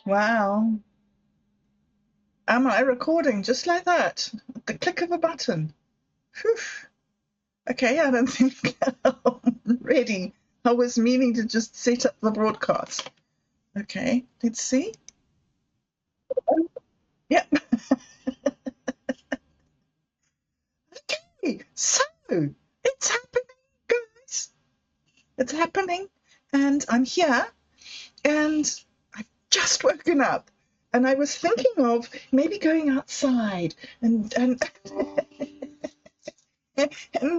Wow. Am I recording just like that? At the click of a button. Phew. Okay, I don't think I'm ready. I was meaning to just set up the broadcast. Okay, let's see. Yep. Okay, so it's happening, guys. It's happening, and I'm here, and I've just woken up, and I was thinking of maybe going outside and and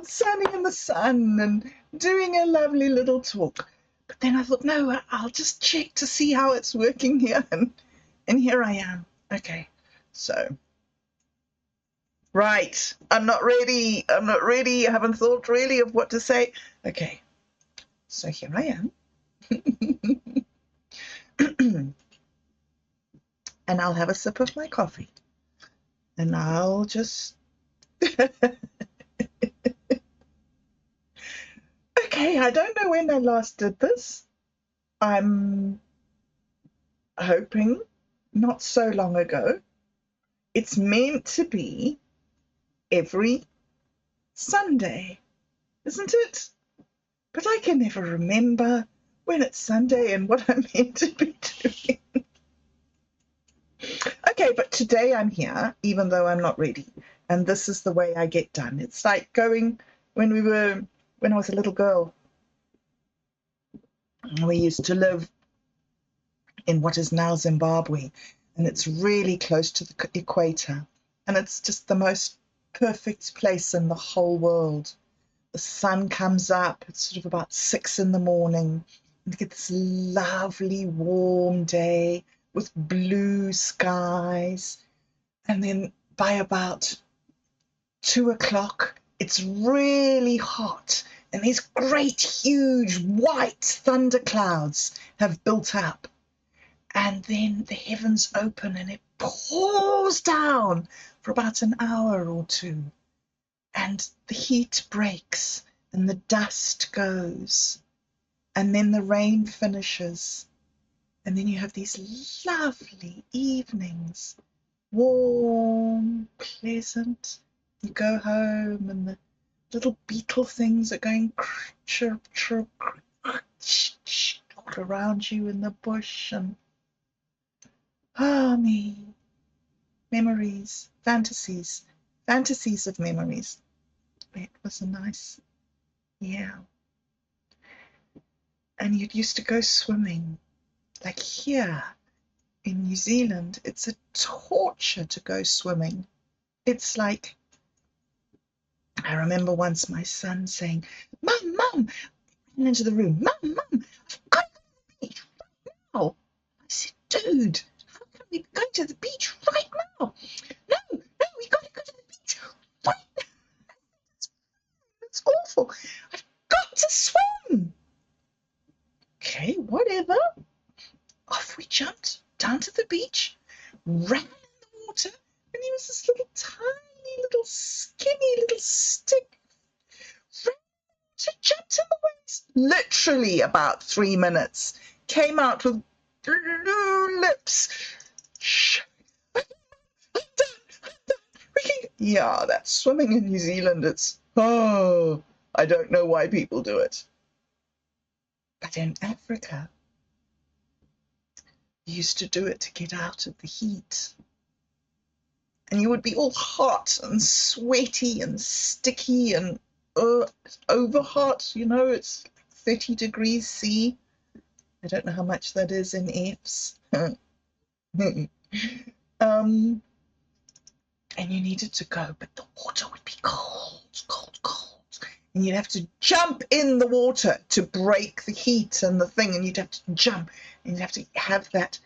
standing in the sun and doing a lovely little talk. But then I thought, no, I'll just check to see how it's working here. And here I am. Okay, so, right. I'm not ready. I'm not ready. I haven't thought really of what to say. Okay, so here I am. And I'll have a sip of my coffee. And I'll just. Okay, I don't know when I last did this. I'm hoping not so long ago. It's meant to be every Sunday, isn't it? But I can never remember when it's Sunday and what I'm meant to be doing. Okay, but today I'm here, even though I'm not ready. And this is the way I get done. It's like going when I was a little girl. We used to live in what is now Zimbabwe, and it's really close to the equator. And it's just the most perfect place in the whole world. The sun comes up, it's sort of about 6 in the morning, and you get this lovely warm day with blue skies. And then by about 2 o'clock, it's really hot, and these great, huge white thunderclouds have built up. And then the heavens open and it pours down for about an hour or two. And the heat breaks and the dust goes. And then the rain finishes. And then you have these lovely evenings, warm, pleasant. You go home and the little beetle things are going chirp, chirp, all around you in the bush. And me, memories, fantasies of memories. It was a nice, yeah. And you used to go swimming. Like here in New Zealand, it's a torture to go swimming. It's like, I remember once my son saying, Mum, Mum, into the room, Mum, Mum, I've got to go to the beach right now. I said, dude, how can we go to the beach right now? No, we got to go to the beach right now. It's awful. I've got to swim. Okay, whatever. Off we jumped down to the beach, ran in the water, and he was this little tiny, little skinny little stick. Ran to jumped in the waves. Literally about 3 minutes. Came out with blue lips. I'm done. Yeah, that's swimming in New Zealand. It's, oh, I don't know why people do it. But in Africa, you used to do it to get out of the heat. And you would be all hot and sweaty and sticky and over hot, it's 30 degrees C. I don't know how much that is in Fs. And you needed to go, but the water would be cold, cold, cold. And you'd have to jump in the water to break the heat and the thing, and you'd have to jump, and you'd have to have that.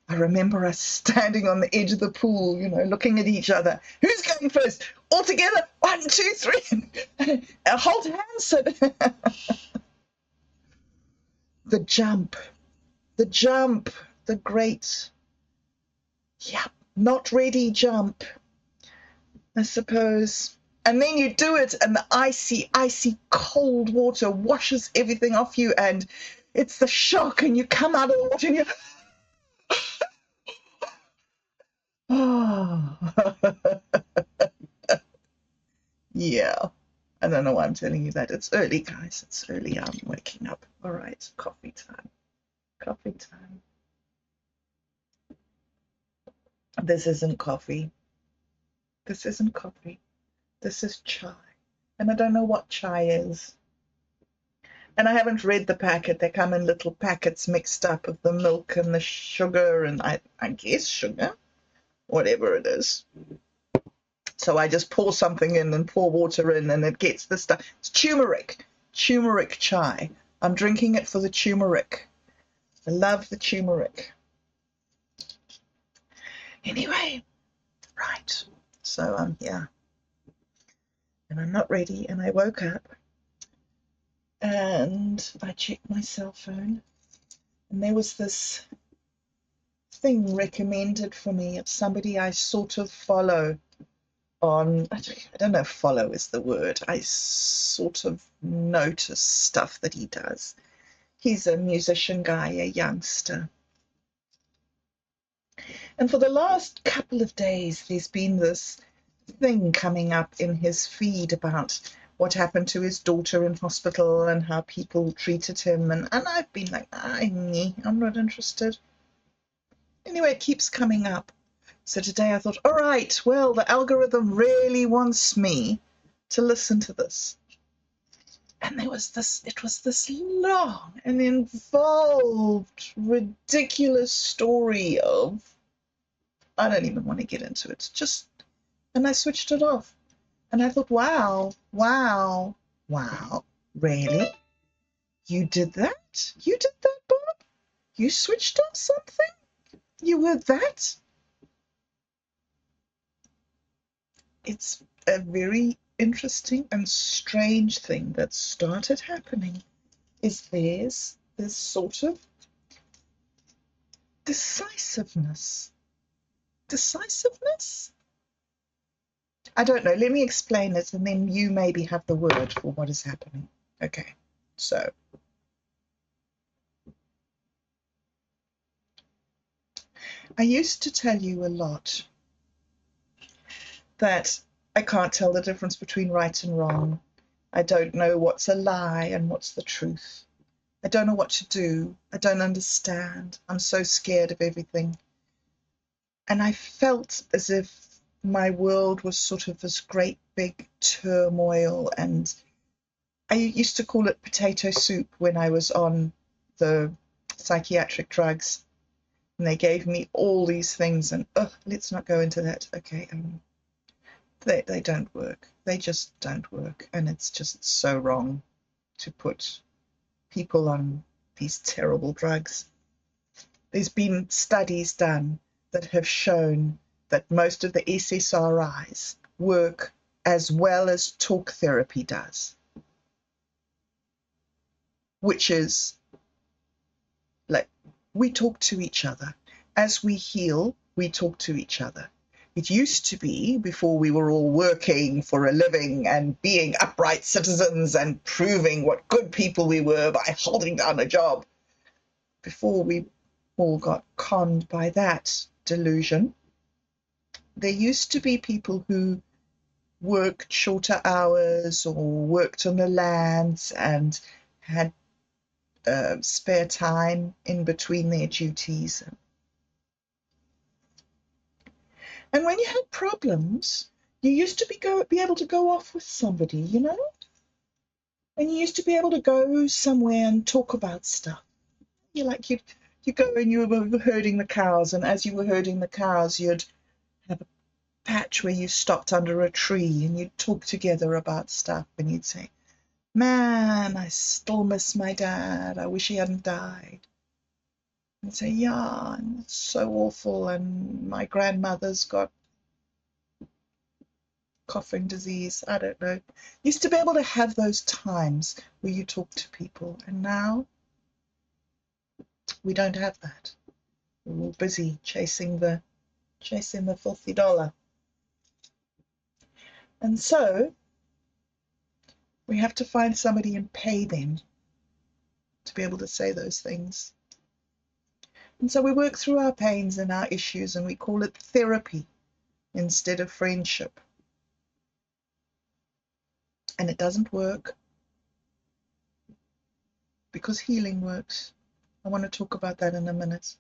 I remember us standing on the edge of the pool, looking at each other. Who's going first? All together, 1, 2, 3. Hold hands. The jump, the great, not ready jump, I suppose. And then you do it, and the icy, icy cold water washes everything off you, and it's the shock, and you come out of the water, and you're Yeah. I don't know why I'm telling you that. It's early, guys. It's early. I'm waking up. All right, coffee time. Coffee time. This isn't coffee. This isn't coffee. This is chai. And I don't know what chai is. And I haven't read the packet. They come in little packets mixed up of the milk and the sugar and I guess sugar, whatever it is. So I just pour something in and pour water in and it gets the stuff. It's turmeric. Turmeric chai. I'm drinking it for the turmeric. I love the turmeric. Anyway, right. So I'm here. And I'm not ready. And I woke up and I checked my cell phone. And there was this thing recommended for me of somebody I sort of follow on, I don't know if follow is the word. I sort of notice stuff that he does. He's a musician guy, a youngster. And for the last couple of days, there's been this thing coming up in his feed about what happened to his daughter in hospital and how people treated him. And I've been like, I'm not interested. Anyway, it keeps coming up. So today I thought, all right, well, the algorithm really wants me to listen to this. And it was this long and involved, ridiculous story of, I don't even want to get into it. And I switched it off. And I thought, wow, really? You did that? You did that, Bob? You switched off something? You were that? It's a very interesting and strange thing that started happening. Is there's this sort of decisiveness. Decisiveness? I don't know. Let me explain it, and then you maybe have the word for what is happening. Okay, so I used to tell you a lot that I can't tell the difference between right and wrong. I don't know what's a lie and what's the truth. I don't know what to do. I don't understand. I'm so scared of everything. And I felt as if my world was sort of this great big turmoil, and I used to call it potato soup when I was on the psychiatric drugs, and they gave me all these things, and let's not go into that. Okay, they don't work. They just don't work, and it's just so wrong to put people on these terrible drugs. There's been studies done that have shown that most of the SSRIs work as well as talk therapy does, which is like we talk to each other. As we heal, we talk to each other. It used to be, before we were all working for a living and being upright citizens and proving what good people we were by holding down a job, before we all got conned by that delusion, there used to be people who worked shorter hours or worked on the lands and had spare time in between their duties. And when you had problems, you used to be able to go off with somebody, you know? And you used to be able to go somewhere and talk about stuff. You go and you were herding the cows, and as you were herding the cows, you'd have a patch where you stopped under a tree and you'd talk together about stuff, and you'd say, man, I still miss my dad. I wish he hadn't died. And say, yeah, and it's so awful, and my grandmother's got coughing disease. I don't know. Used to be able to have those times where you talk to people, and now we don't have that. We're all busy chasing the filthy dollar. And so we have to find somebody and pay them to be able to say those things. And so we work through our pains and our issues, and we call it therapy. instead of friendship. And it doesn't work because healing works. I want to talk about that in a minute.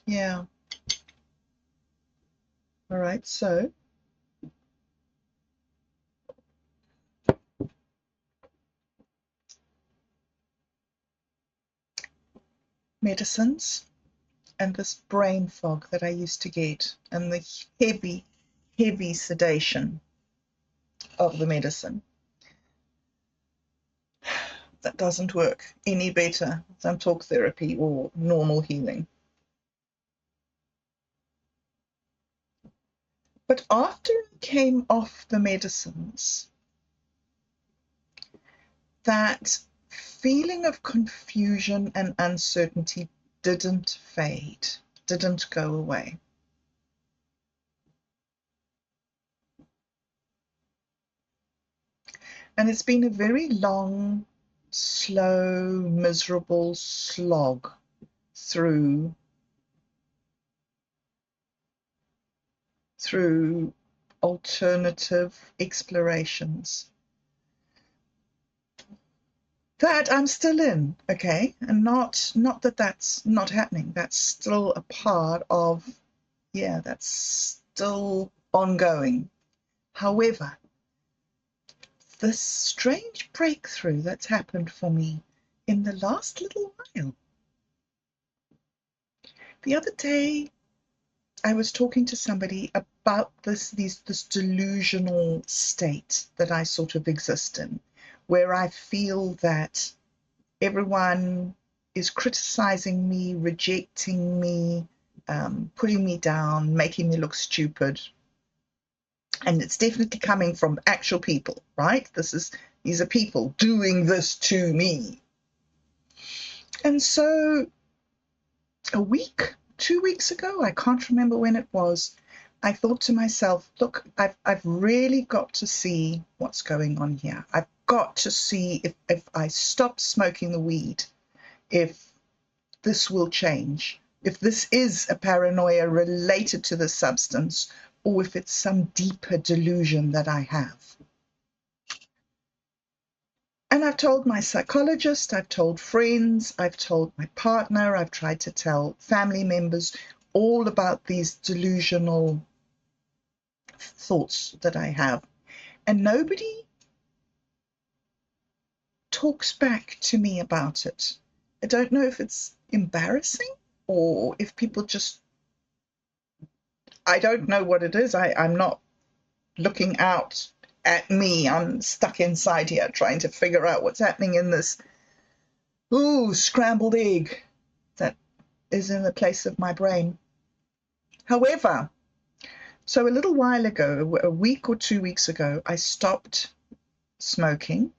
Yeah. All right, so medicines and this brain fog that I used to get and the heavy, heavy sedation of the medicine. That doesn't work any better than talk therapy or normal healing. But after I came off the medicines, that feeling of confusion and uncertainty didn't fade, didn't go away. And it's been a very long, slow, miserable slog through alternative explorations that I'm still in, okay? And not that that's not happening. That's still a part of, yeah, that's still ongoing. However, this strange breakthrough that's happened for me in the last little while. The other day, I was talking to somebody about this delusional state that I sort of exist in, where I feel that everyone is criticizing me, rejecting me, putting me down, making me look stupid. And it's definitely coming from actual people, right? These are people doing this to me. And so a week, 2 weeks ago, I can't remember when it was, I thought to myself, look, I've really got to see what's going on here. I've got to see if I stop smoking the weed, if this will change, if this is a paranoia related to the substance, or if it's some deeper delusion that I have. And I've told my psychologist, I've told friends, I've told my partner, I've tried to tell family members all about these delusional thoughts that I have. And nobody talks back to me about it. I don't know if it's embarrassing or if people just, I don't know what it is. I'm not looking out at me. I'm stuck inside here trying to figure out what's happening in this scrambled egg that is in the place of my brain. However, so a little while ago, a week or 2 weeks ago, I stopped smoking.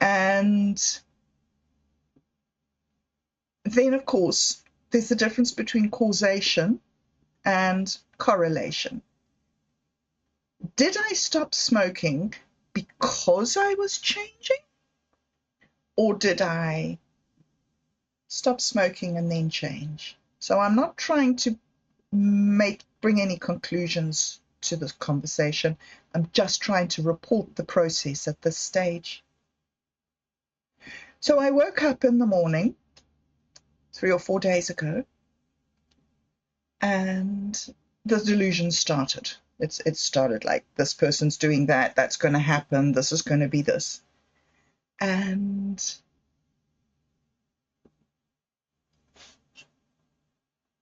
And then, of course, there's a difference between causation and correlation. Did I stop smoking because I was changing? Or did I stop smoking and then change? So I'm not trying to bring any conclusions to this conversation. I'm just trying to report the process at this stage. So I woke up in the morning 3 or 4 days ago, and the delusion started. It started like, this person's doing that, that's going to happen, this is going to be this. And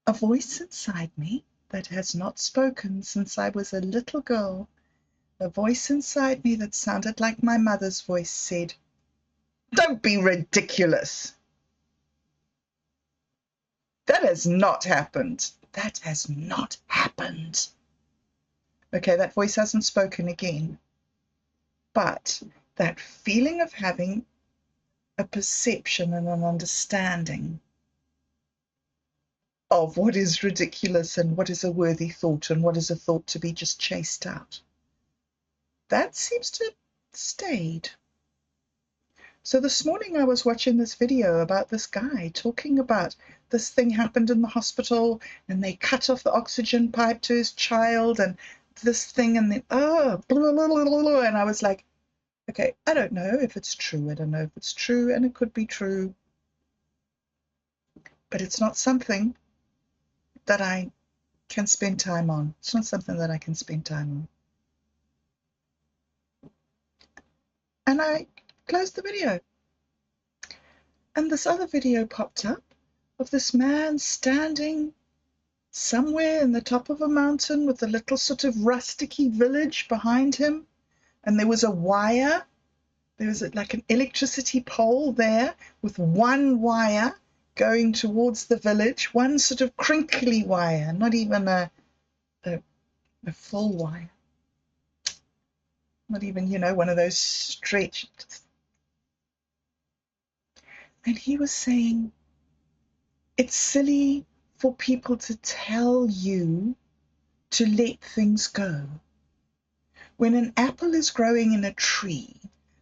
a voice inside me that has not spoken since I was a little girl, a voice inside me that sounded like my mother's voice, said, "Don't be ridiculous. That has not happened. That has not happened." Okay, that voice hasn't spoken again. But that feeling of having a perception and an understanding of what is ridiculous and what is a worthy thought and what is a thought to be just chased out, that seems to have stayed. So this morning I was watching this video about this guy talking about this thing happened in the hospital and they cut off the oxygen pipe to his child and this thing and then, blah, blah, blah, blah, blah. And I was like, okay, I don't know if it's true. I don't know if it's true, and it could be true. But it's not something that I can spend time on. It's not something that I can spend time on. And I closed the video. And this other video popped up of this man standing somewhere in the top of a mountain with a little sort of rusticy village behind him. And there was a wire. There was like an electricity pole there with one wire going towards the village, one sort of crinkly wire, not even a full wire. Not even, one of those stretched. And he was saying, it's silly for people to tell you to let things go. When an apple is growing in a tree,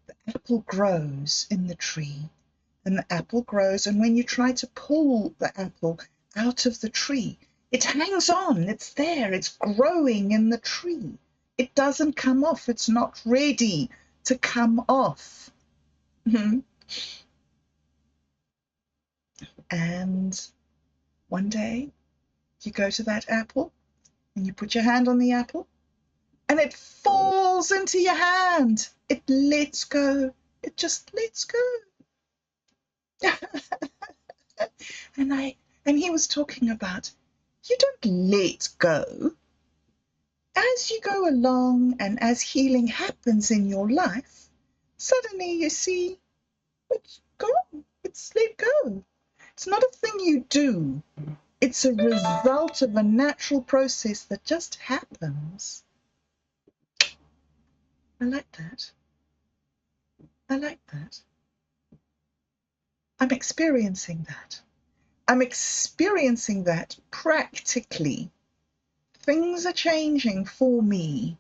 the apple grows in the tree, and the apple grows, and when you try to pull the apple out of the tree, it hangs on, it's there, it's growing in the tree. It doesn't come off, it's not ready to come off. And one day you go to that apple and you put your hand on the apple and it falls into your hand. It lets go. It just lets go. And he was talking about, you don't let go. As you go along and as healing happens in your life, suddenly you see it's gone. It's let go. It's not a thing you do. It's a result of a natural process that just happens. I like that. I like that. I'm experiencing that. I'm experiencing that practically. Things are changing for me.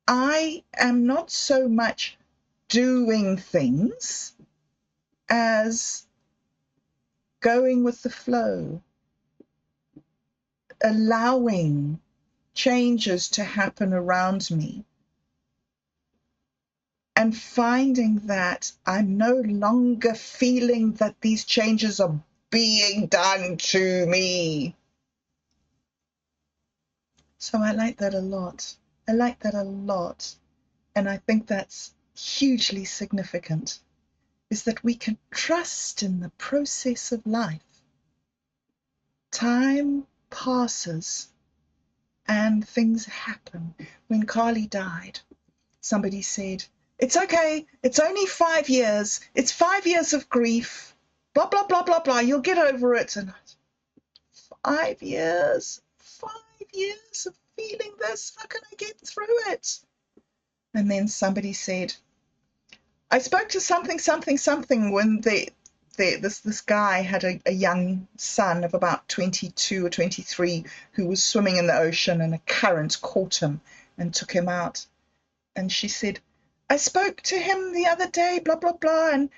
I am not so much doing things as going with the flow, allowing changes to happen around me, and finding that I'm no longer feeling that these changes are being done to me. So I like that a lot. I like that a lot. And I think that's hugely significant, is that we can trust in the process of life. Time passes and things happen. When Carly died, somebody said, it's okay, it's only 5 years, it's 5 years of grief, blah, blah, blah, blah, blah, you'll get over it. And 5 years of feeling this, how can I get through it? And then somebody said, I spoke to something when this guy had a young son of about 22 or 23 who was swimming in the ocean and a current caught him and took him out. And she said, I spoke to him the other day, blah, blah, blah, and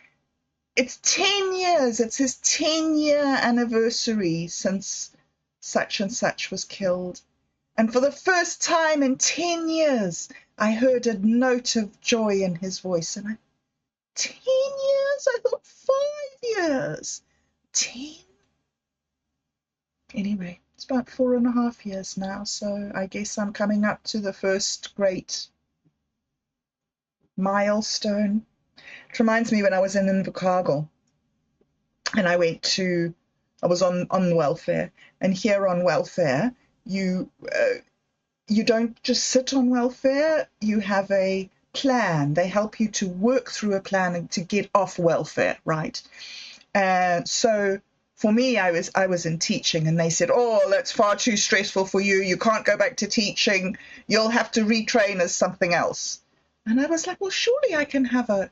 it's 10 years. It's his 10-year anniversary since such and such was killed. And for the first time in 10 years, I heard a note of joy in his voice. And 10 years? I thought 5 years. 10? Anyway, it's about 4.5 years now, so I guess I'm coming up to the first great milestone. It reminds me when I was in Invercargill and I was on welfare, and here on welfare, you don't just sit on welfare, you have a plan. They help you to work through a plan and to get off welfare, right? So for me, I was in teaching, and they said, oh, that's far too stressful for you. You can't go back to teaching. You'll have to retrain as something else. And I was like, well, surely I can have no,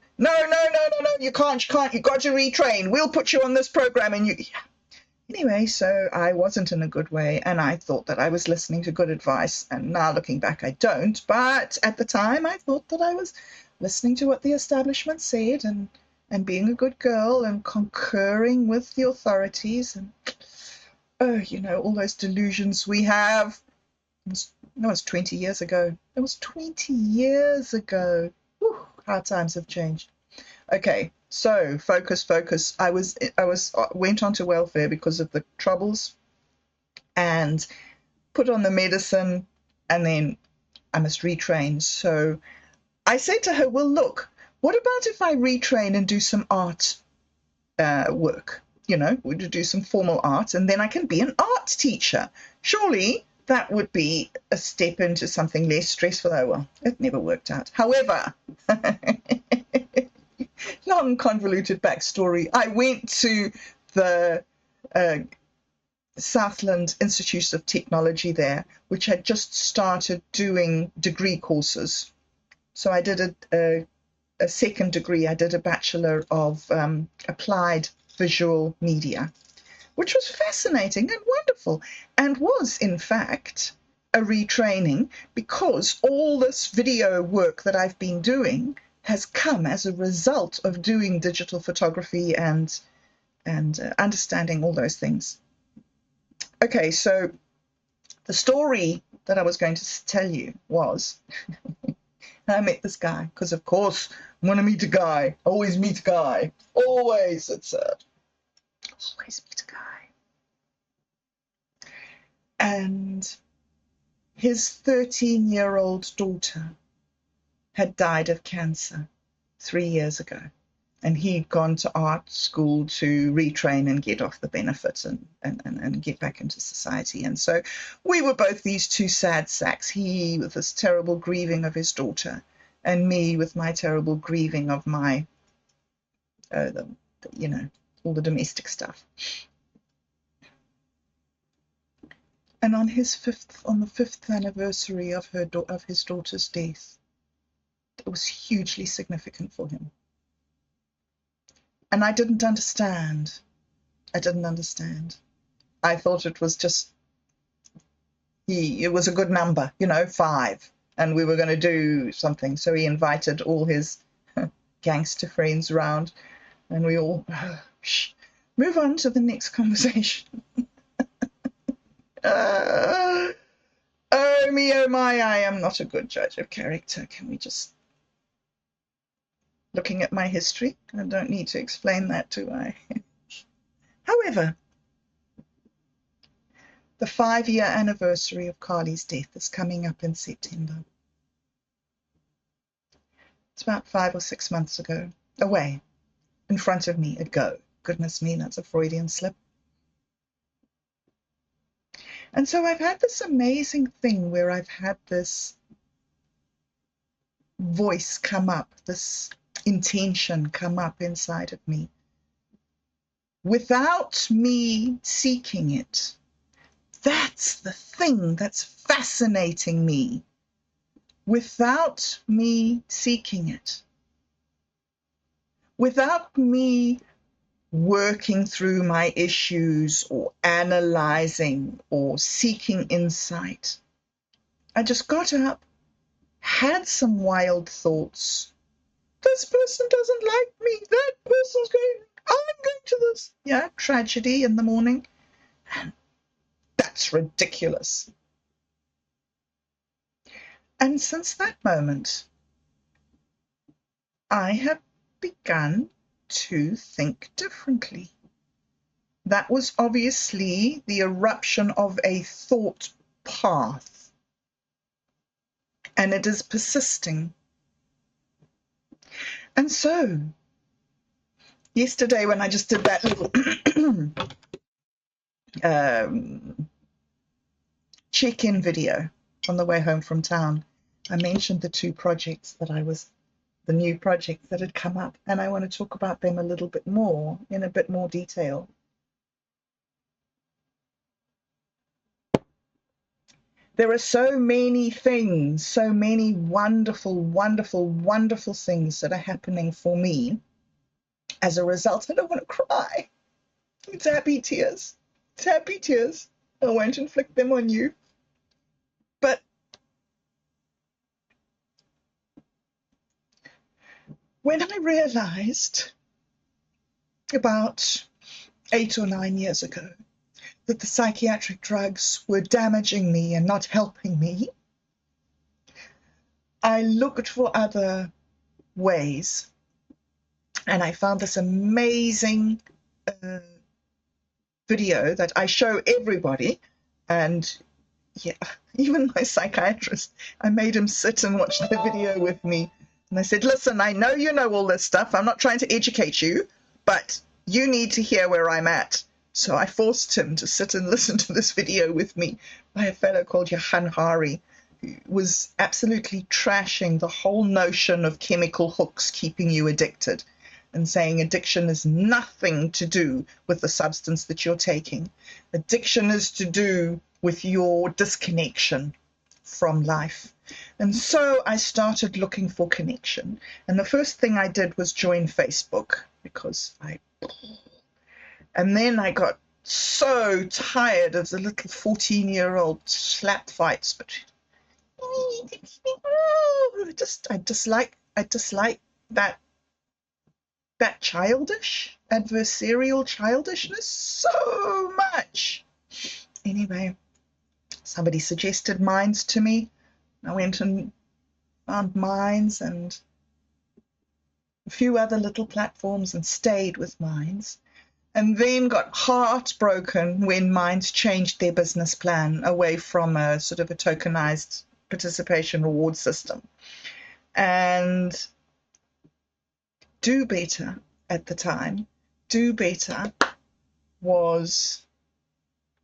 you can't, you've got to retrain. We'll put you on this program and Anyway, so I wasn't in a good way, and I thought that I was listening to good advice, and now looking back, I don't. But at the time, I thought that I was listening to what the establishment said, and and being a good girl and concurring with the authorities and, oh, you know, all those delusions we have. That was 20 years ago. It was 20 years ago. Whew, how times have changed. Okay, so focus. I went on to welfare because of the troubles and put on the medicine, and then I must retrain. So I said to her, well, look, what about if I retrain and do some art work? You know, we do some formal art, and then I can be an art teacher. Surely that would be a step into something less stressful. Oh, well, it never worked out. However, long convoluted backstory. I went to the Southland Institute of Technology there, which had just started doing degree courses. So I did a second degree. I did a Bachelor of Applied Visual Media, which was fascinating and wonderful, and was, in fact, a retraining, because all this video work that I've been doing has come as a result of doing digital photography and understanding all those things. Okay, so the story that I was going to tell you was I met this guy, because of course I'm going to meet a guy. Always meet a guy. Always, it's always meet a guy. And his 13-year-old daughter had died of cancer 3 years ago. And he'd gone to art school to retrain and get off the benefits and get back into society. And so we were both these two sad sacks, he with this terrible grieving of his daughter, and me with my terrible grieving of my, you know, all the domestic stuff. And on the fifth anniversary of his daughter's death, it was hugely significant for him. And I didn't understand. I thought it was just, it was a good number, you know, 5, and we were going to do something. So he invited all his gangster friends around, and we all move on to the next conversation. Oh me, oh my, I am not a good judge of character. Can we just, looking at my history, I don't need to explain that, do I? However, the 5-year anniversary of Carly's death is coming up in September. It's about 5 or 6 months ago. Away, in front of me, ago. Goodness me, that's a Freudian slip. And so I've had this amazing thing where I've had this voice come up, this intention come up inside of me, without me seeking it. That's the thing that's fascinating me. Without me seeking it. Without me working through my issues or analyzing or seeking insight. I just got up, had some wild thoughts. This person doesn't like me. That person's going, I'm going to this. Yeah, tragedy in the morning. And that's ridiculous. And since that moment, I have begun to think differently. That was obviously the eruption of a thought path, and it is persisting. And so, yesterday when I just did that little check-in video on the way home from town, I mentioned the 2 projects that the new projects that had come up, and I want to talk about them a little bit more, in a bit more detail. There are so many things, so many wonderful, wonderful, wonderful things that are happening for me as a result. I don't want to cry. It's happy tears. It's happy tears. I won't inflict them on you. But when I realized about 8 or 9 years ago that the psychiatric drugs were damaging me and not helping me, I looked for other ways, and I found this amazing video that I show everybody. And yeah, even my psychiatrist, I made him sit and watch the video with me. And I said, listen, I know you know all this stuff. I'm not trying to educate you, but you need to hear where I'm at. So I forced him to sit and listen to this video with me by a fellow called Johan Hari, who was absolutely trashing the whole notion of chemical hooks keeping you addicted, and saying addiction is nothing to do with the substance that you're taking. Addiction is to do with your disconnection from life. And so I started looking for connection. And the first thing I did was join Facebook, because and then I got so tired of the little 14-year-old slap fights. But I dislike that childish, adversarial childishness so much. Anyway, somebody suggested Minds to me. I went and found Minds and a few other little platforms and stayed with Minds, and then got heartbroken when Minds changed their business plan away from a sort of a tokenized participation reward system. And Do Better at the time, Do Better was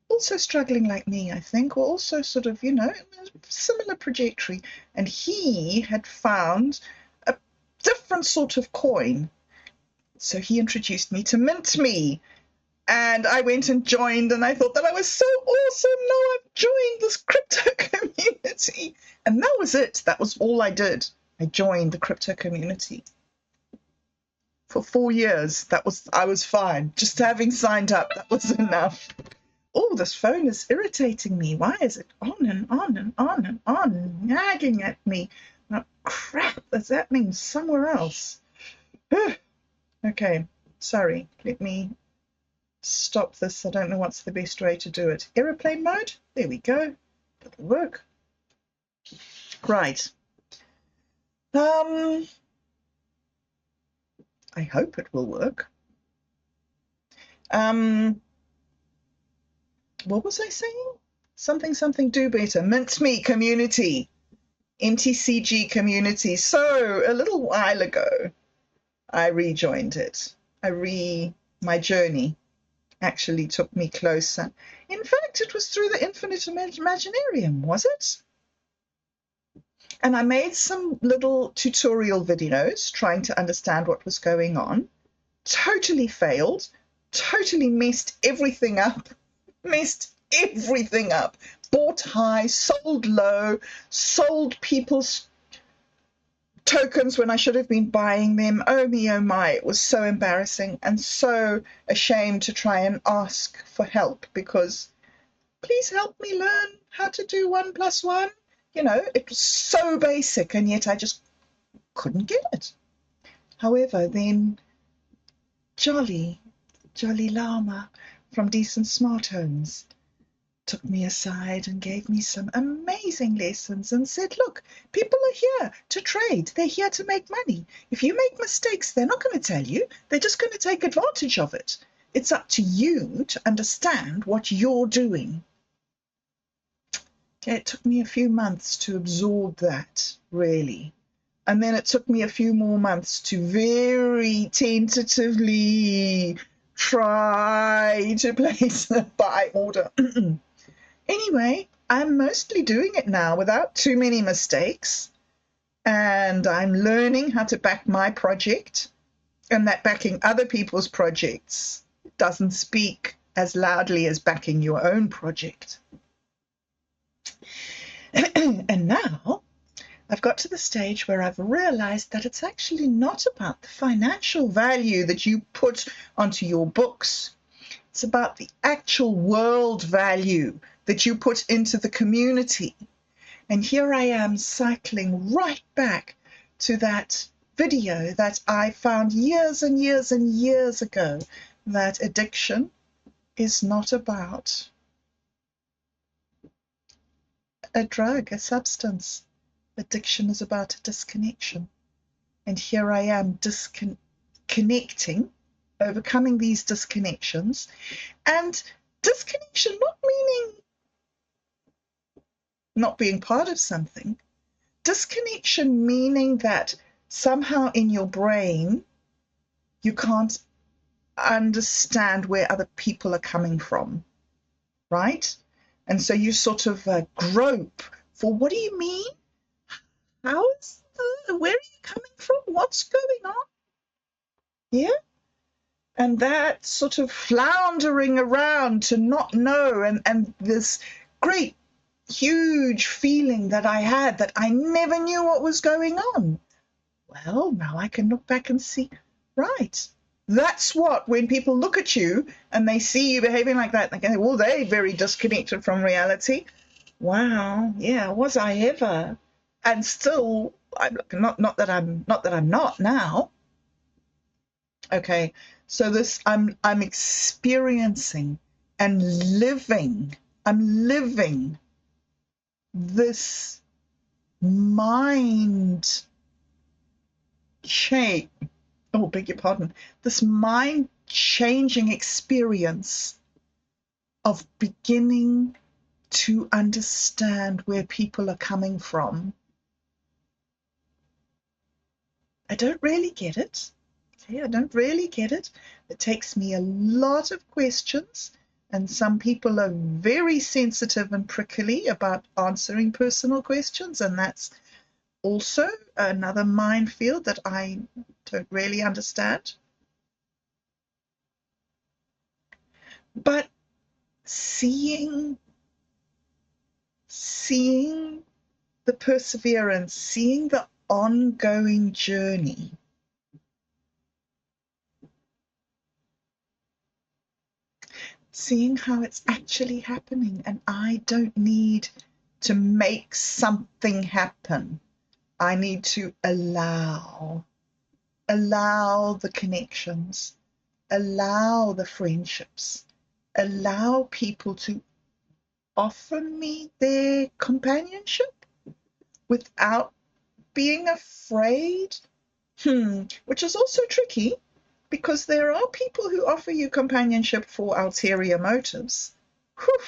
also struggling like me, I think, or also sort of, in a similar trajectory. And he had found a different sort of coin. So he introduced me to Mint Me. And I went and joined, and I thought that I was so awesome. Now I've joined this crypto community. And that was it. That was all I did. I joined the crypto community. For 4 years, I was fine. Just having signed up, that was enough. Oh, this phone is irritating me. Why is it on and on and on and on, nagging at me? Oh, crap, that's happening somewhere else. Okay, sorry. Let me stop this. I don't know what's the best way to do it. Airplane mode? There we go. That'll work. Right. I hope it will work. What was I saying? Something Do Better. Mint Me community. MTCG community. So a little while ago, I rejoined it. My journey actually took me closer. In fact, it was through the Infinite Imaginarium, was it? And I made some little tutorial videos trying to understand what was going on. Totally failed. Totally messed everything up. Bought high, sold low, sold people's tokens when I should have been buying them. Oh me, oh my, it was so embarrassing and so ashamed to try and ask for help, because please help me learn how to do 1 + 1. It was so basic, and yet I just couldn't get it. However, then Jolly Llama from Decent Smart Homes took me aside and gave me some amazing lessons and said, look, people are here to trade. They're here to make money. If you make mistakes, they're not going to tell you. They're just going to take advantage of it. It's up to you to understand what you're doing. It took me a few months to absorb that, really. And then it took me a few more months to very tentatively try to place a buy order. Anyway, I'm mostly doing it now without too many mistakes. And I'm learning how to back my project, and that backing other people's projects doesn't speak as loudly as backing your own project. And now I've got to the stage where I've realized that it's actually not about the financial value that you put onto your books. It's about the actual world value that you put into the community. And here I am cycling right back to that video that I found years and years and years ago, that addiction is not about a drug, a substance. Addiction is about a disconnection. And here I am connecting, overcoming these disconnections. And disconnection not meaning not being part of something. Disconnection meaning that somehow in your brain you can't understand where other people are coming from, right? And so you sort of grope for, what do you mean? How is where are you coming from? What's going on? Yeah. And that sort of floundering around to not know, and this great, huge feeling that I had that I never knew what was going on. Well, now I can look back and see, right, that's what, when people look at you and they see you behaving like that, they go, well, they're very disconnected from reality. Wow, yeah, was I ever? And still, I'm not that I'm not now. Okay, so this I'm experiencing and living. I'm living this mind change. Oh, beg your pardon. This mind changing experience of beginning to understand where people are coming from. I don't really get it. Okay, I don't really get it. It takes me a lot of questions, and some people are very sensitive and prickly about answering personal questions, and that's also another minefield that I don't really understand. But seeing the perseverance, seeing the ongoing journey, seeing how it's actually happening, and I don't need to make something happen. I need to allow the connections, allow the friendships, allow people to offer me their companionship without being afraid, which is also tricky, because there are people who offer you companionship for ulterior motives. Whew.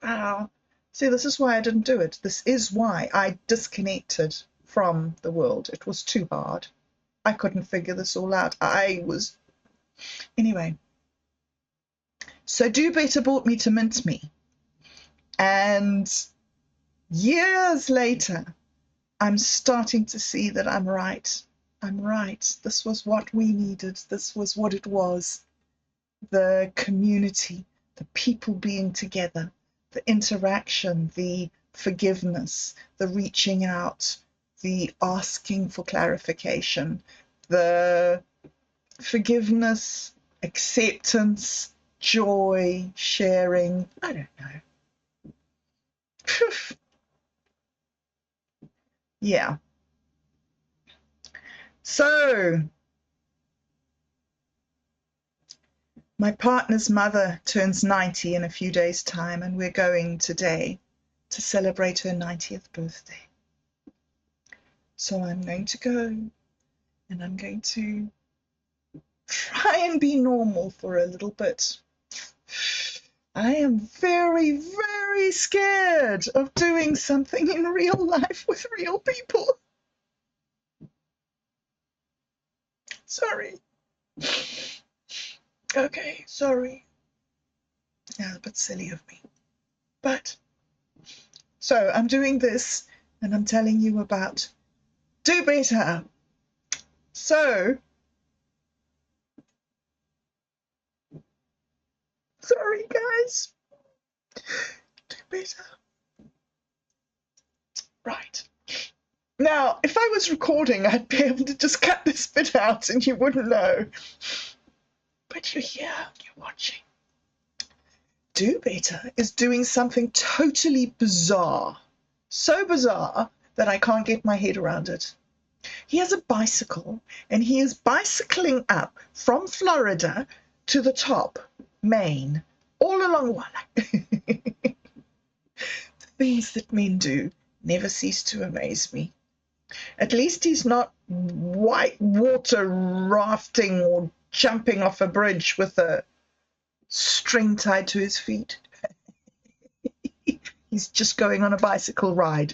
Wow. See, this is why I didn't do it. This is why I disconnected from the world. It was too hard. I couldn't figure this all out. Anyway. So Do Better brought me to Mincemeat. And years later, I'm starting to see that I'm right. I'm right. This was what we needed. This was what it was. The community, the people being together, the interaction, the forgiveness, the reaching out, the asking for clarification, the forgiveness, acceptance, joy, sharing. I don't know. Yeah. So my partner's mother turns 90 in a few days' time, and we're going today to celebrate her 90th birthday. So I'm going to go, and I'm going to try and be normal for a little bit. I am very, very scared of doing something in real life with real people. Sorry. Okay, sorry. Yeah, a bit silly of me. But, so I'm doing this, and I'm telling you about Do Better. So, sorry guys. Do Better. Right. Now, if I was recording, I'd be able to just cut this bit out and you wouldn't know. But you're here, you're watching. Do Better is doing something totally bizarre. So bizarre that I can't get my head around it. He has a bicycle, and he is bicycling up from Florida to the top, Maine, all along one. Things that men do never cease to amaze me. At least he's not white water rafting or jumping off a bridge with a string tied to his feet. He's just going on a bicycle ride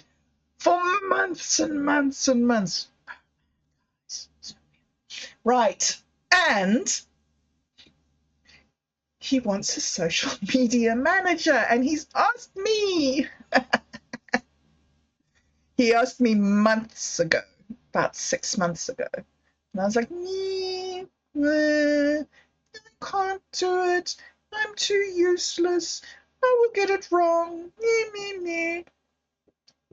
for months and months and months. Right. And he wants a social media manager, and he's asked me. He asked me months ago, about 6 months ago. And I was like, I can't do it. I'm too useless. I will get it wrong.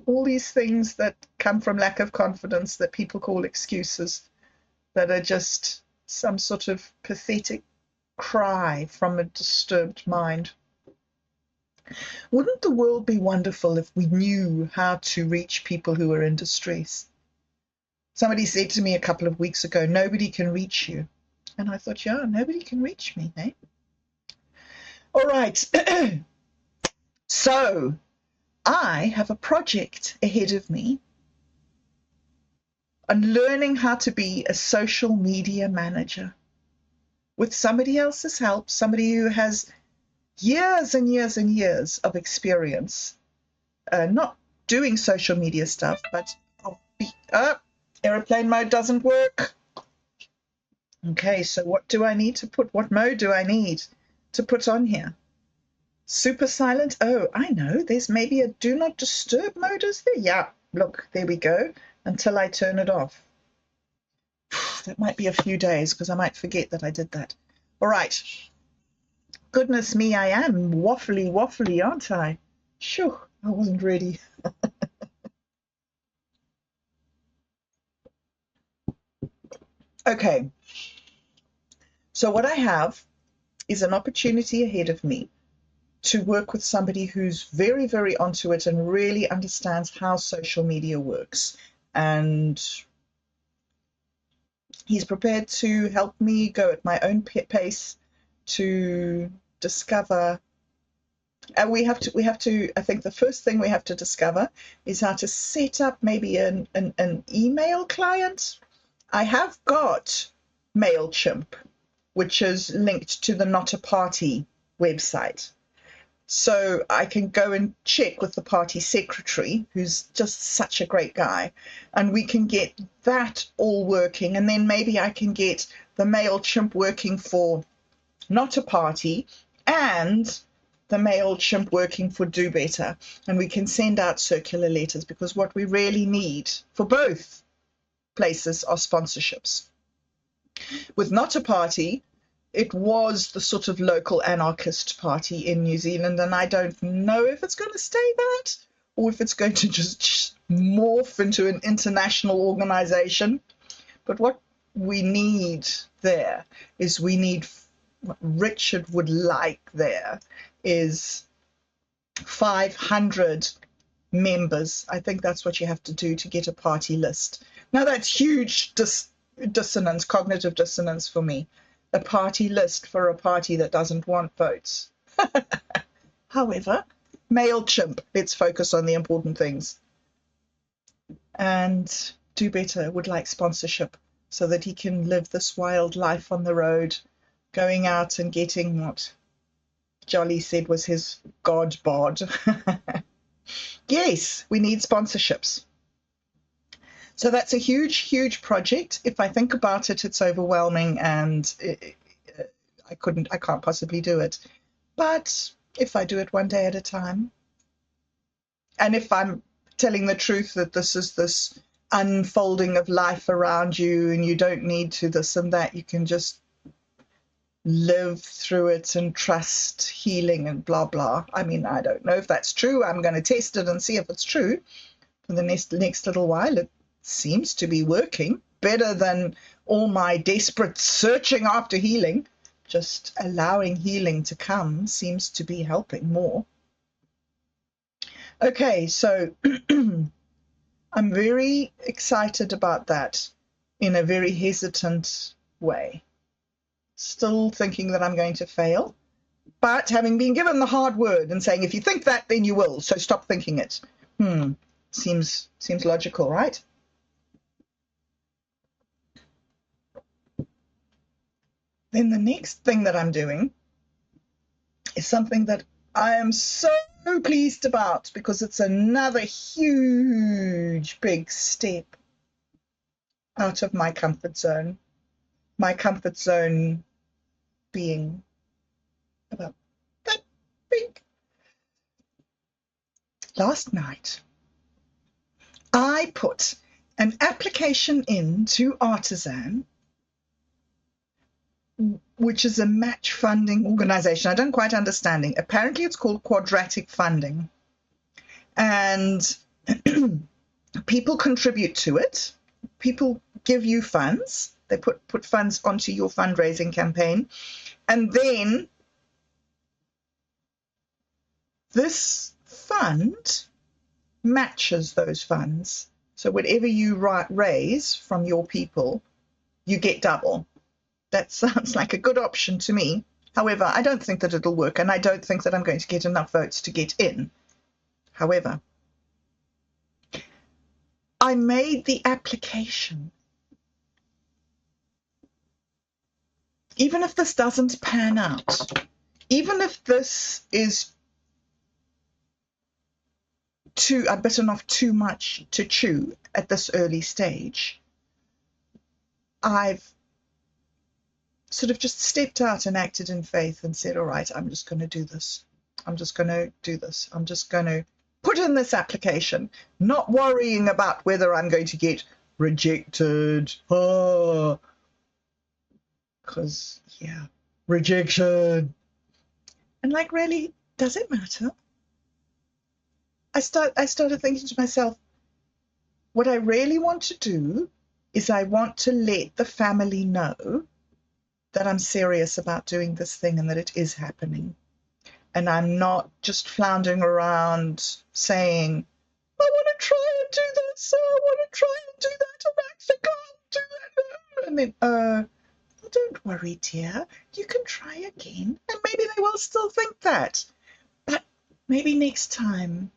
All these things that come from lack of confidence that people call excuses, that are just some sort of pathetic cry from a disturbed mind. Wouldn't the world be wonderful if we knew how to reach people who are in distress? Somebody said to me a couple of weeks ago, nobody can reach you. And I thought, yeah, nobody can reach me, eh? All right. So I have a project ahead of me on learning how to be a social media manager with somebody else's help, somebody who has years and years and years of experience, not doing social media stuff, but airplane mode doesn't work. Okay, so what do I need to put? What mode do I need to put on here? Super silent. Oh, I know. There's maybe a do not disturb mode, is there? Yeah, look, there we go. Until I turn it off. That might be a few days because I might forget that I did that. All right. Goodness me, I am waffly, aren't I? Shoo, I wasn't ready. Okay. So what I have is an opportunity ahead of me to work with somebody who's very, very onto it and really understands how social media works. And he's prepared to help me go at my own pace to discover. And we have to, I think the first thing we have to discover is how to set up maybe an email client. I have got MailChimp, which is linked to the Not a Party website. So I can go and check with the party secretary, who's just such a great guy, and we can get that all working. And then maybe I can get the MailChimp working for Not a Party and the MailChimp working for Do Better. And we can send out circular letters, because what we really need for both places are sponsorships. With Not a Party, it was the sort of local anarchist party in New Zealand, and I don't know if it's going to stay that or if it's going to just morph into an international organization. But what we need there is what Richard would like there is 500 members. I think that's what you have to do to get a party list. Now that's huge dissonance, cognitive dissonance for me. A party list for a party that doesn't want votes. However, MailChimp, let's focus on the important things. And Do Better would like sponsorship so that he can live this wild life on the road, going out and getting what Jolly said was his God bod. Yes, we need sponsorships. So that's a huge, huge project. If I think about it, it's overwhelming, and I can't possibly do it. But if I do it one day at a time, and if I'm telling the truth that this is this unfolding of life around you and you don't need to this and that, you can just live through it and trust healing and blah, blah. I mean, I don't know if that's true. I'm going to test it and see if it's true for the next little while. It seems to be working better than all my desperate searching after healing. Just allowing healing to come seems to be helping more. Okay, so I'm very excited about that in a very hesitant way. Still thinking that I'm going to fail, but having been given the hard word and saying, if you think that, then you will, so stop thinking it. Seems logical, right? Then the next thing that I'm doing is something that I am so pleased about, because it's another huge, big step out of my comfort zone. My comfort zone being about that big. Last night, I put an application in to Artisan, which is a match funding organization. I don't quite understand it. Apparently, it's called quadratic funding. And people contribute to it. People give you funds. They put funds onto your fundraising campaign. And then this fund matches those funds. So whatever you raise from your people, you get double. That sounds like a good option to me. However, I don't think that it'll work, and I don't think that I'm going to get enough votes to get in. However, I made the application. Even if this doesn't pan out, even if this is a bit off too much to chew at this early stage, I've sort of just stepped out and acted in faith and said, all right, I'm just going to do this. I'm just going to do this. I'm just going to put in this application, not worrying about whether I'm going to get rejected. Oh, because, yeah, rejection. And like, really, does it matter? I started thinking to myself, what I really want to do is I want to let the family know that I'm serious about doing this thing and that it is happening. And I'm not just floundering around saying, I want to try and do this, I want to try and do that, and I can't do that. And then, don't worry, dear, you can try again. And maybe they will still think that. But maybe next time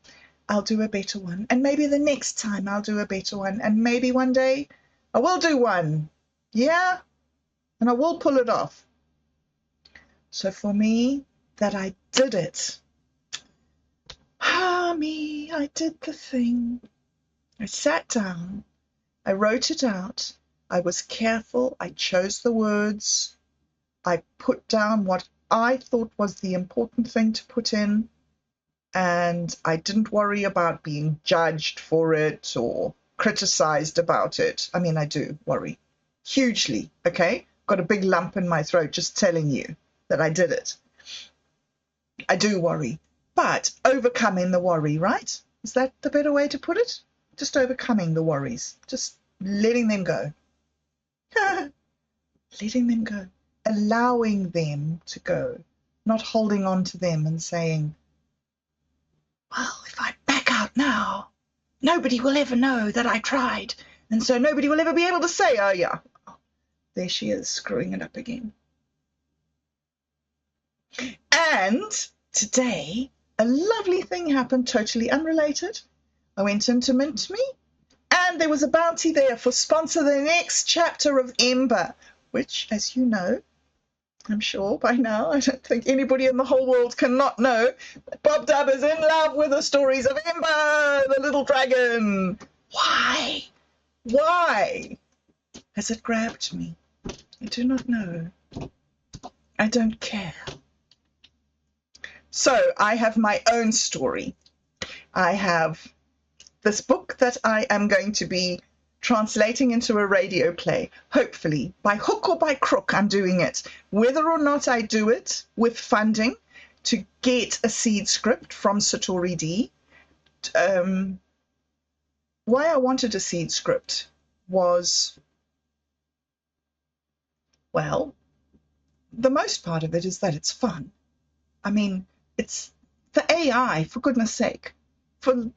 I'll do a better one. And maybe the next time I'll do a better one. And maybe one day I will do one. Yeah? And I will pull it off. So for me, that I did it. Me, I did the thing. I sat down. I wrote it out. I was careful. I chose the words. I put down what I thought was the important thing to put in. And I didn't worry about being judged for it or criticized about it. I mean, I do worry hugely, okay? Got a big lump in my throat just telling you that I did it. I do worry, but overcoming the worry, right? Is that the better way to put it? Just overcoming the worries, just letting them go. Letting them go, allowing them to go, not holding on to them and saying, well, if I back out now, nobody will ever know that I tried, and so nobody will ever be able to say, oh yeah, there she is screwing it up again. And today, a lovely thing happened, totally unrelated. I went into Mint Me, and there was a bounty there for sponsor the next chapter of Ember, which, as you know, I'm sure by now, I don't think anybody in the whole world cannot know that Bob Dub is in love with the stories of Ember, the little dragon. Why? Why has it grabbed me? I do not know. I don't care. So I have my own story. I have this book that I am going to be translating into a radio play. Hopefully, by hook or by crook, I'm doing it. Whether or not I do it with funding to get a seed script from Satori D. Why I wanted a seed script was, well, the most part of it is that it's fun. I mean, it's the AI, for goodness sake. For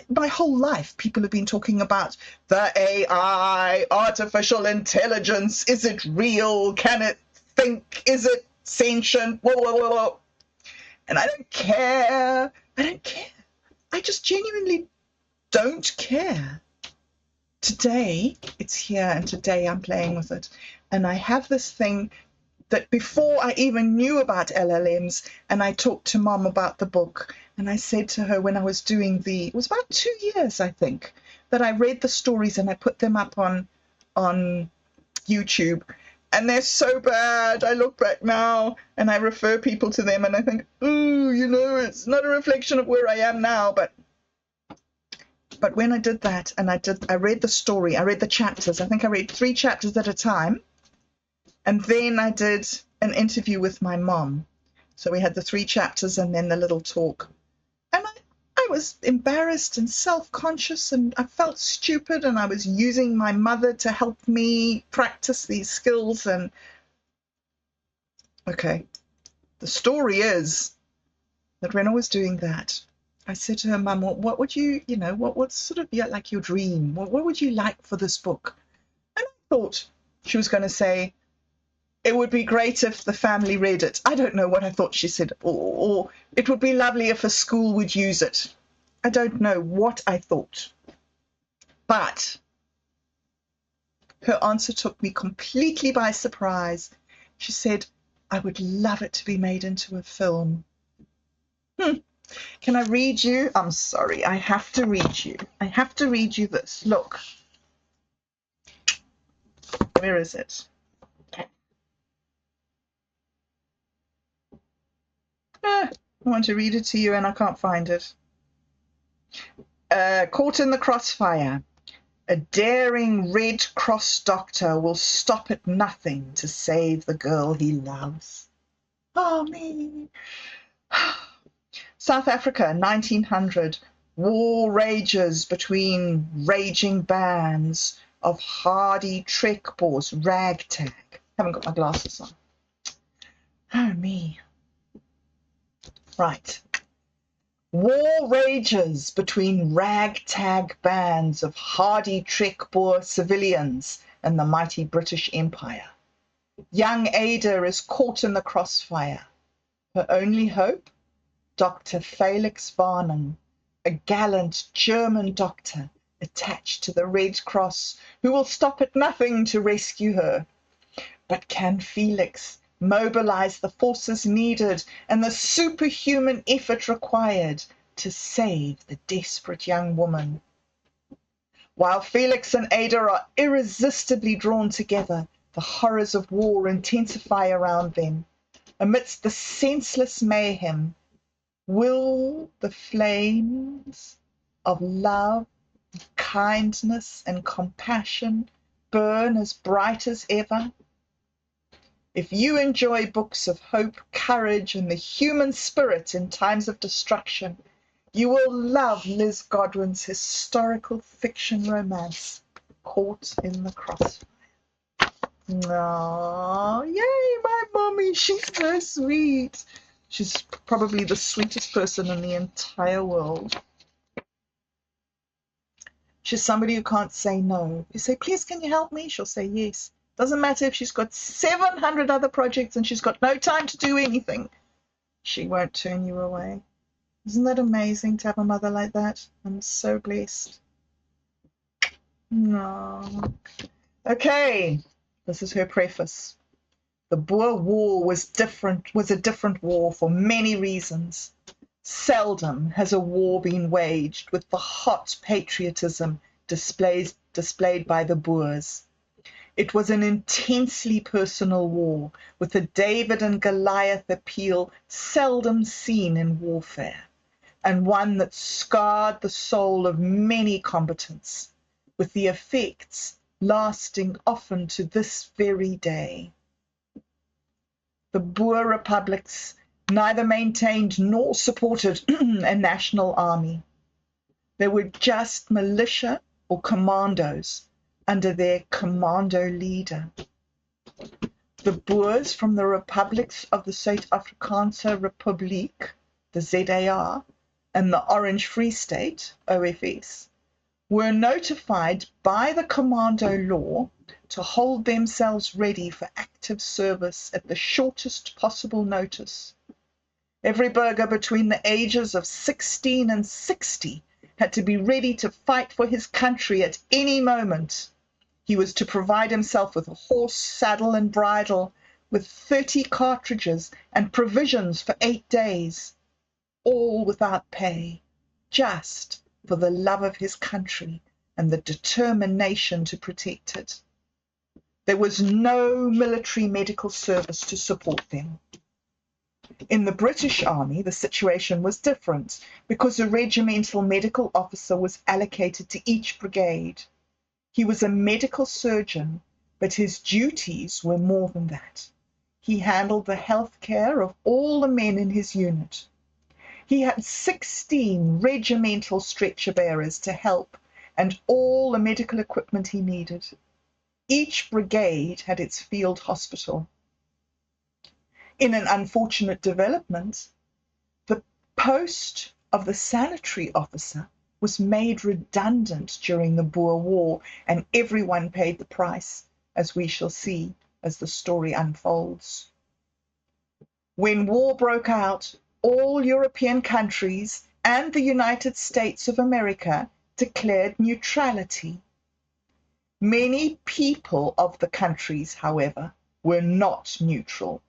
my whole life, people have been talking about the AI, artificial intelligence. Is it real? Can it think? Is it sentient? Whoa, whoa, whoa, whoa. And I don't care. I don't care. I just genuinely don't care. Today, it's here, and today I'm playing with it. And I have this thing that before I even knew about LLMs, and I talked to Mom about the book, and I said to her when I was doing it was about 2 years, I think, that I read the stories and I put them up on YouTube, and they're so bad. I look back now and I refer people to them and I think, ooh, you know, it's not a reflection of where I am now, but when I did that, and I read the story, I read the chapters, I think I read 3 chapters at a time, and then I did an interview with my mom. So we had the 3 chapters and then the little talk. And I was embarrassed and self-conscious, and I felt stupid, and I was using my mother to help me practice these skills. And okay, the story is that when I was doing that, I said to her, Mum, what would you know, what's sort of like your dream? What would you like for this book? And I thought she was going to say, it would be great if the family read it. I don't know what I thought she said. Or it would be lovely if a school would use it. I don't know what I thought. But her answer took me completely by surprise. She said, I would love it to be made into a film. Can I read you? I'm sorry, I have to read you. I have to read you this. Look. Where is it? I want to read it to you and I can't find it. Caught in the crossfire. A daring Red Cross doctor will stop at nothing to save the girl he loves. Oh, me. South Africa, 1900. War rages between raging bands of hardy trek boys, ragtag. Haven't got my glasses on. Oh, me. Right. War rages between ragtag bands of hardy trek Boer civilians and the mighty British Empire. Young Ada is caught in the crossfire. Her only hope? Dr. Felix Varnum, a gallant German doctor attached to the Red Cross, who will stop at nothing to rescue her. But can Felix mobilize the forces needed and the superhuman effort required to save the desperate young woman? While Felix and Ada are irresistibly drawn together, the horrors of war intensify around them. Amidst the senseless mayhem, will the flames of love, kindness, and compassion burn as bright as ever? If you enjoy books of hope, courage, and the human spirit in times of destruction, you will love Liz Godwin's historical fiction romance, Caught in the Crossfire. Oh, yay, my mommy, she's so sweet. She's probably the sweetest person in the entire world. She's somebody who can't say no. You say, please, can you help me? She'll say yes. Doesn't matter if she's got 700 other projects and she's got no time to do anything. She won't turn you away. Isn't that amazing to have a mother like that? I'm so blessed. No. Okay, this is her preface. The Boer War was a different war for many reasons. Seldom has a war been waged with the hot patriotism displayed by the Boers. It was an intensely personal war, with a David and Goliath appeal seldom seen in warfare, and one that scarred the soul of many combatants, with the effects lasting often to this very day. The Boer republics neither maintained nor supported a national army. They were just militia or commandos under their commando leader. The Boers from the republics of the Suid-Afrikaanse Republiek, the ZAR, and the Orange Free State, OFS, were notified by the commando law to hold themselves ready for active service at the shortest possible notice. Every burgher between the ages of 16 and 60 had to be ready to fight for his country at any moment. He was to provide himself with a horse, saddle, and bridle, with 30 cartridges and provisions for 8 days, all without pay, just for the love of his country and the determination to protect it. There was no military medical service to support them. In the British Army, the situation was different because a regimental medical officer was allocated to each brigade. He was a medical surgeon, but his duties were more than that. He handled the health care of all the men in his unit. He had 16 regimental stretcher bearers to help and all the medical equipment he needed. Each brigade had its field hospital. In an unfortunate development, the post of the sanitary officer was made redundant during the Boer War, and everyone paid the price, as we shall see as the story unfolds. When war broke out, all European countries and the United States of America declared neutrality. Many people of the countries, however, were not neutral,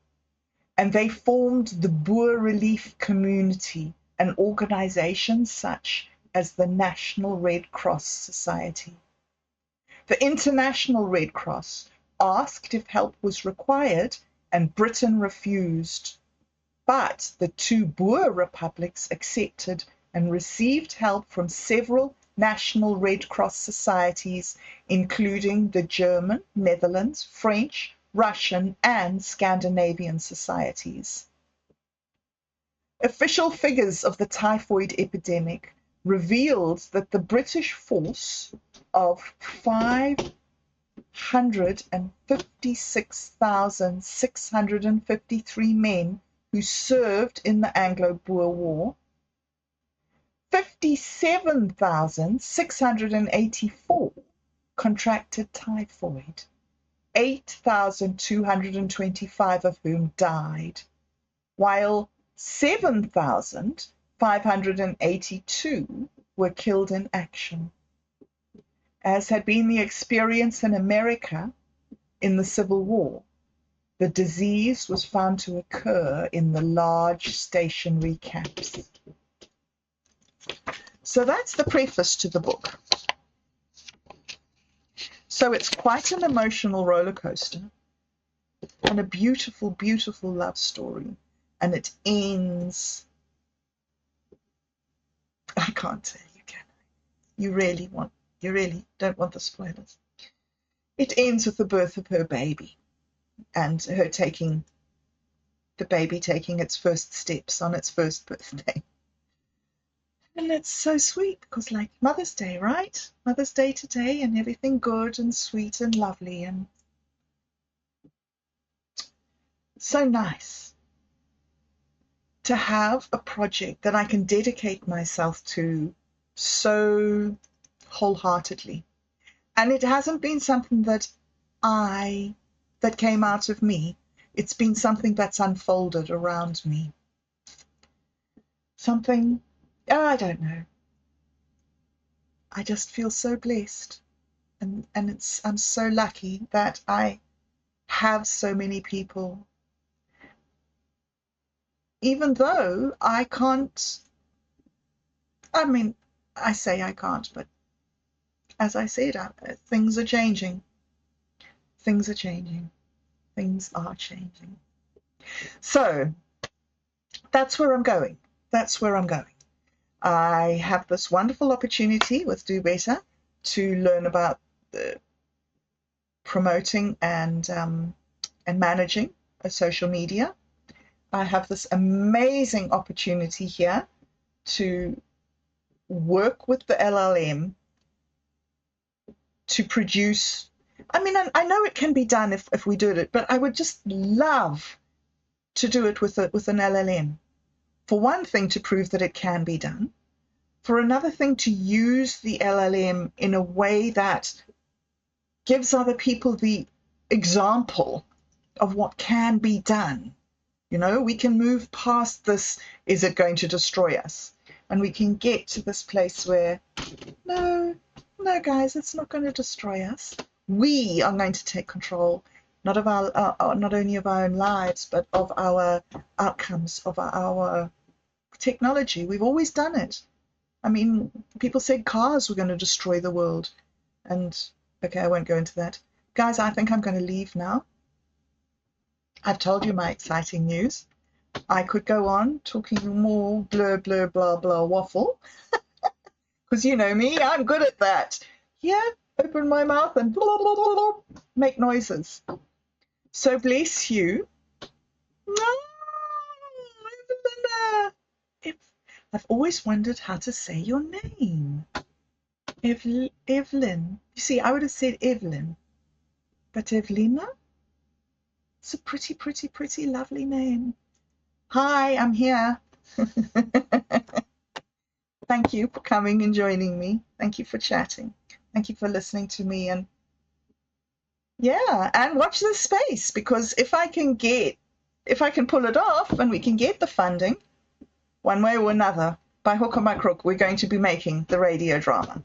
and they formed the Boer Relief Community, an organization such as the National Red Cross Society. The International Red Cross asked if help was required, and Britain refused. But the two Boer republics accepted and received help from several national Red Cross societies, including the German, Netherlands, French, Russian, and Scandinavian societies. Official figures of the typhoid epidemic revealed that the British force of 556,653 men who served in the Anglo-Boer War, 57,684 contracted typhoid, 8,225 of whom died, while 7,582 were killed in action. As had been the experience in America in the Civil War, the disease was found to occur in the large stationary camps. So that's the preface to the book. So it's quite an emotional roller coaster and a beautiful, beautiful love story. And it ends, I can't tell you, can I? You really don't want the spoilers. It ends with the birth of her baby and her taking its first steps on its first birthday. And it's so sweet because, like, Mother's Day, right? Mother's Day today, and everything good and sweet and lovely and so nice to have a project that I can dedicate myself to so wholeheartedly. And it hasn't been something that came out of me. It's been something that's unfolded around me. Something, I don't know. I just feel so blessed. And I'm so lucky that I have so many people. Even though I can't, I mean, I say I can't, but as I said, things are changing. Things are changing. Things are changing. So that's where I'm going. That's where I'm going. I have this wonderful opportunity with Do Better to learn about the promoting and managing a social media. I have this amazing opportunity here to work with the LLM to produce. I mean, I know it can be done if we do it, but I would just love to do it with an LLM. For one thing, to prove that it can be done. For another thing, to use the LLM in a way that gives other people the example of what can be done. You know, we can move past this, is it going to destroy us? And we can get to this place where, no, no, guys, it's not going to destroy us. We are going to take control, not of not only of our own lives, but of our outcomes, of our technology. We've always done it. I mean, people said cars were going to destroy the world. And, okay, I won't go into that. Guys, I think I'm going to leave now. I've told you my exciting news. I could go on talking more blur, blur, blah, blah, waffle. Because you know me, I'm good at that. Yeah, open my mouth and blah, blah, blah, blah, make noises. So bless you. I've always wondered how to say your name. Evelyn. You see, I would have said Evelyn. But Evelina? It's a pretty, pretty, pretty lovely name. Hi, I'm here. Thank you for coming and joining me. Thank you for chatting. Thank you for listening to me. And yeah, and watch this space, because if I can pull it off and we can get the funding, one way or another, by hook or by crook, we're going to be making the radio drama.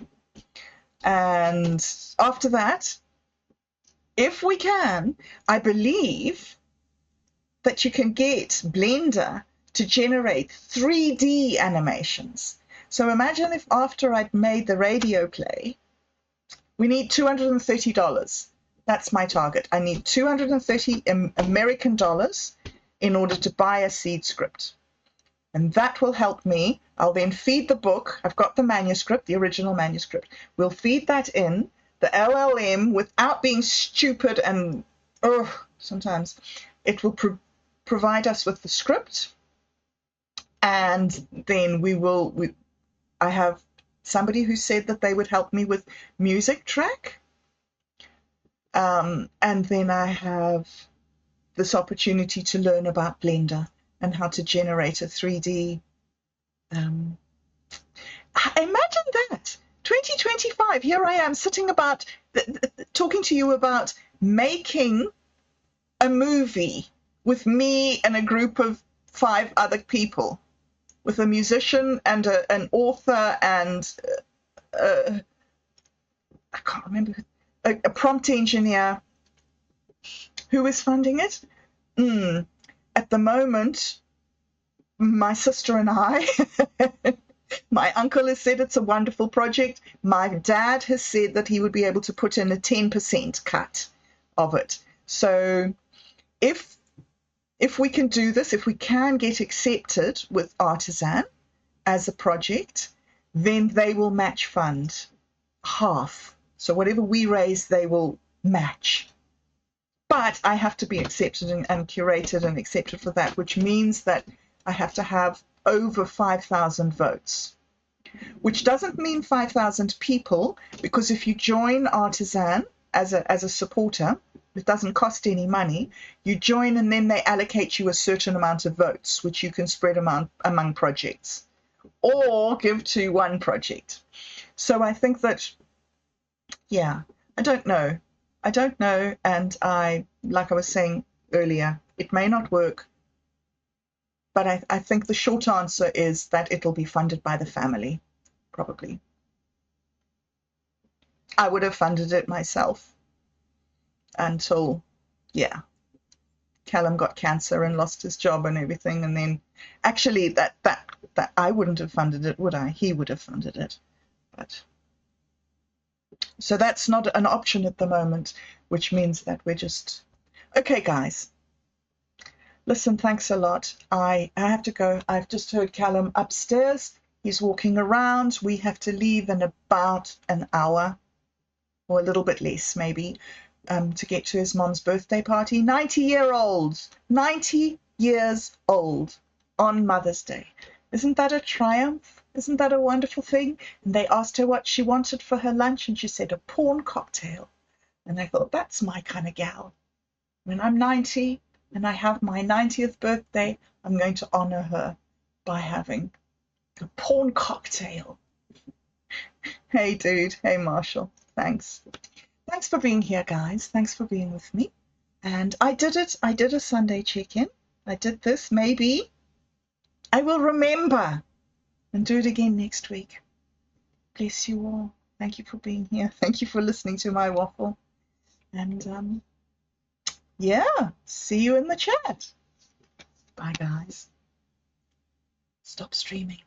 And after that, if we can, I believe that you can get Blender to generate 3D animations. So imagine if after I'd made the radio play, we need $230. That's my target. I need 230 American dollars in order to buy a seed script. And that will help me. I'll then feed the book. I've got the manuscript, the original manuscript. We'll feed that in. The LLM, without being stupid and sometimes, it will provide us with the script. And then I have somebody who said that they would help me with music track. And then I have this opportunity to learn about Blender and how to generate a 3D. Imagine that, 2025, here I am sitting about, talking to you about making a movie with me and a group of 5 other people, with a musician and an author and I can't remember, a prompt engineer. Who is funding it? At the moment, my sister and I. My uncle has said it's a wonderful project. My dad has said that he would be able to put in a 10% cut of it. So if we can do this, if we can get accepted with Artisan as a project, then they will match fund half. So whatever we raise, they will match. But I have to be accepted and curated and accepted for that, which means that I have to have over 5,000 votes, which doesn't mean 5,000 people, because if you join Artisan as a supporter, it doesn't cost any money. You join and then they allocate you a certain amount of votes, which you can spread among projects or give to one project. So I think that, yeah, I don't know. And like I was saying earlier, it may not work. But I think the short answer is that it'll be funded by the family, probably. I would have funded it myself until, yeah, Callum got cancer and lost his job and everything. And then actually that I wouldn't have funded it, would I? He would have funded it. But so that's not an option at the moment, which means that we're just, okay, guys. Listen, thanks a lot. I have to go. I've just heard Callum upstairs. He's walking around. We have to leave in about an hour or a little bit less maybe to get to his mom's birthday party. 90 years old on Mother's Day. Isn't that a triumph? Isn't that a wonderful thing? And they asked her what she wanted for her lunch, and she said a porn cocktail. And I thought, that's my kind of gal. When I'm 90, and I have my 90th birthday, I'm going to honor her by having a porn cocktail. Hey, dude. Hey, Marshall. Thanks. Thanks for being here, guys. Thanks for being with me. And I did it. I did a Sunday check-in. I did this. Maybe I will remember and do it again next week. Bless you all. Thank you for being here. Thank you for listening to my waffle. And yeah, see you in the chat. Bye, guys. Stop streaming.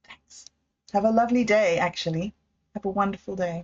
Thanks. Have a lovely day, actually. Have a wonderful day.